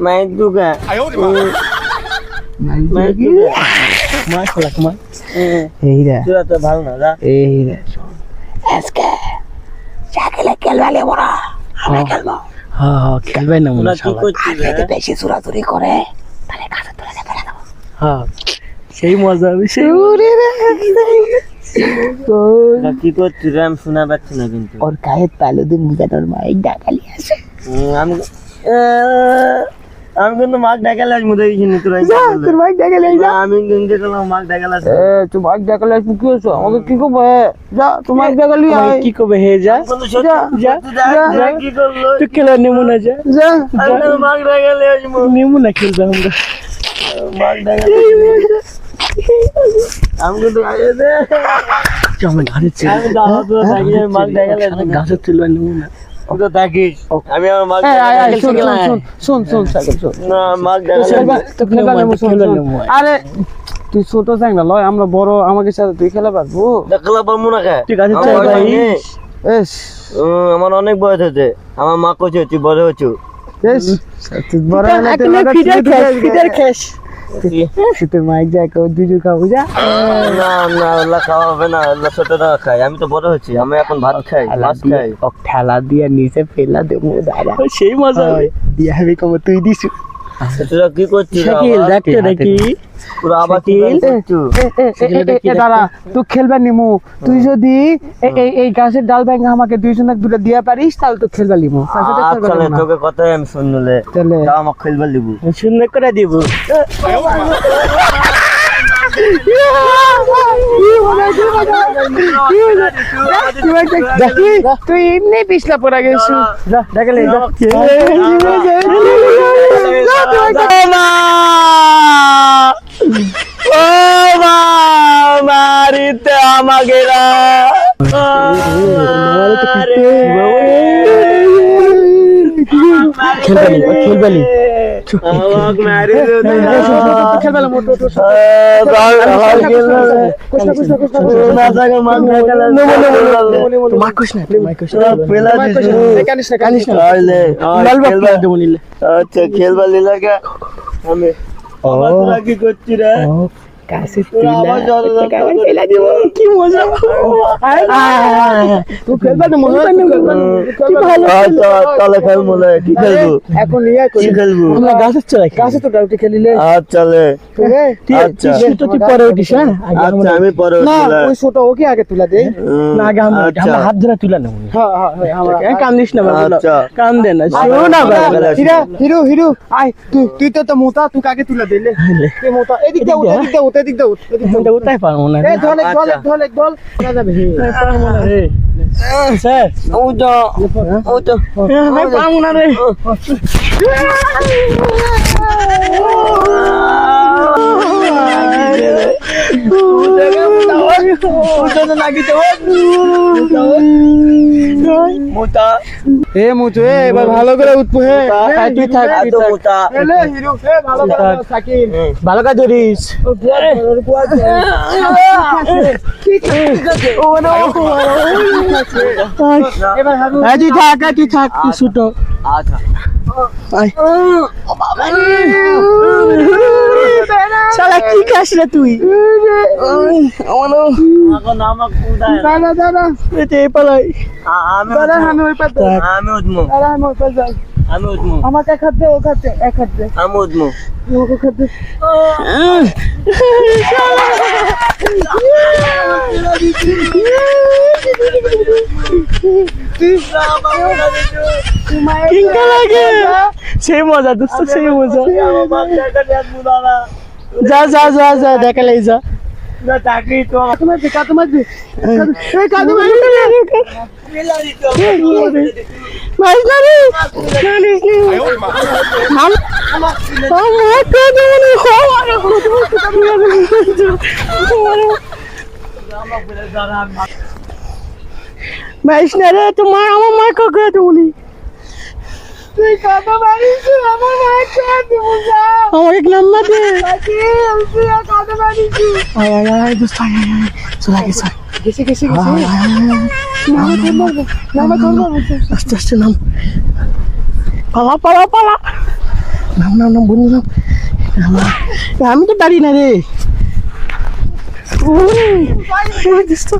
মায়ের দুগা মায়ের দুগা মার খেলা তোমার এই রে তোরা তো ভালো না যা এই রে আজকে সাইকেলে খেলবা লেবো না আমরা খেলবো হ্যাঁ খেলবে না মনে তোরা কি করছিস রে? যদি বেশি চুরাচুরি করে তাহলে কাছে তুলে ফেলে দেবো হ্যাঁ সেই মজা হবে সেই তোরা কি করছিস রে? আমি শোনা পাচ্ছি না কিন্তু ওর গায়ে তালু দিয়ে মুজানোর মাইক ডাকালি আছে আমি আমি কিন্তু মাছ ডাকালে আজ মুদে গেছি তোরা তোর মাইক ডাকালি আমি কিন্তু মাছ ডাকালে তুই মাইক ডাকালি আসবি কি হয়েছে আমাকে কি করবো যা তুই মাইক ডাকালি কি করবে হে যা কি করলো তুই খেলা নেমু না যা যা মাছ ডাকালে আজ নেমু না খেলবে আমরা মাছ ডাকালে আমি কিন্তু আমার ঘরে ছিল আমি দাঁড়া তো থাকি মাছ ডাকালে গাছে তুলবে নেমু না তো থাকিস আমি আমার মাছ শোন সাইকেল শোন না মাছ ডাকালে আরে তুই ছোট চাই না লয় আমরা বড় আমাকে সাথে তুই খেলা পারবো দেখলা পারবো না কে ঠিক আছে চল ভাই এস আমার অনেক বয়স হয়েছে আমার মা কইছে তুই বড় হচ্ছ এস তুই বড় হলে ফিটার খেস শীতের মাইক যায় কেউ দুজু খাবো যা না না ওগুলা খাওয়া হবে না ওগুলা ছোট না খাই আমি তো বড় হচ্ছি আমি এখন ভাত খাই মাছ খাই ঠেলা দিয়ে নিচে ফেলা দেবো দাদা সেই মজা হবে দিয়ে আমি কব তুই দিছু তোরা কি করছিস শাকিল দেখতে নাকি পুরো আবার কি দাঁড়া তুই খেলবে নিমু তুই যদি এই গাছের ডাল ভেঙে আমাকে দুইজনে দূরে দিয়ে পারিস তাহলে তো খেলবে নিমু আচ্ছা তোকে কথাই আমি শুনলে তাহলে আমাকে খেলবার লিবু শূন্য করে দিব তুই এমনি পিছলা পড়া গেছিস দেখালে ও মারিতে আমাকে খেলবালি আচ্ছা খেলবার লিলাকে আমি কি করছি রে কাছে কি মজা তুই খেলবা না তাহলে খেলবো কি খেলবো এখন ইয়া কি খেলবো আমরা গাছের চড়াই কাছে তো ডাউটি খেলিলে আচ্ছা আচ্ছা তুই পরে উঠিস হ্যাঁ আচ্ছা আমি পরে না ওই ছোট ওকে আগে তুলা দেই না আগে আমরা হাত ধরে তুলে নেব হ্যাঁ কান্দিস না আচ্ছা কান দে না হিরো আয় তুই তো মোটা তুই কাকে তুলা দিলে তুই মোটা এদিক দে ওটাই পারবো না এই ধল না যাবে পারবো না রে স্যার পারবো না রে এ মুচু এবার ভালো করে উঠবো হে তুই থাক হিরো ভালো করে সাকিব ভালো কাজ করিস তুই থাক তুই ছুটো শালা কি খাস রে তুই পালাই আমি উঠবো আমাকে খাদ্য ও খাদ্য এক খাদ্য আমি উঠবো ওকে খাদ্য সেই মজা দোস্ত সেই মজা যা দেখালে যা মাইস না রে তোমার আমার মার কাকে তুমি তুই কত মারিস আমার মাকে দিব যা আমার এক নাম্বার দে তুই কত মারিস আয় আয় আয় দোস্ত আয় আয় আয় চল আগে চল গেছে গেছে আয়, আয়, আয়, আয়। নামা তোর আস্তে আস্তে নাম পালা পালা পালা নাম নাম নাম বন্ধু নাম আমি তো পারি না রে ওই দোস্ত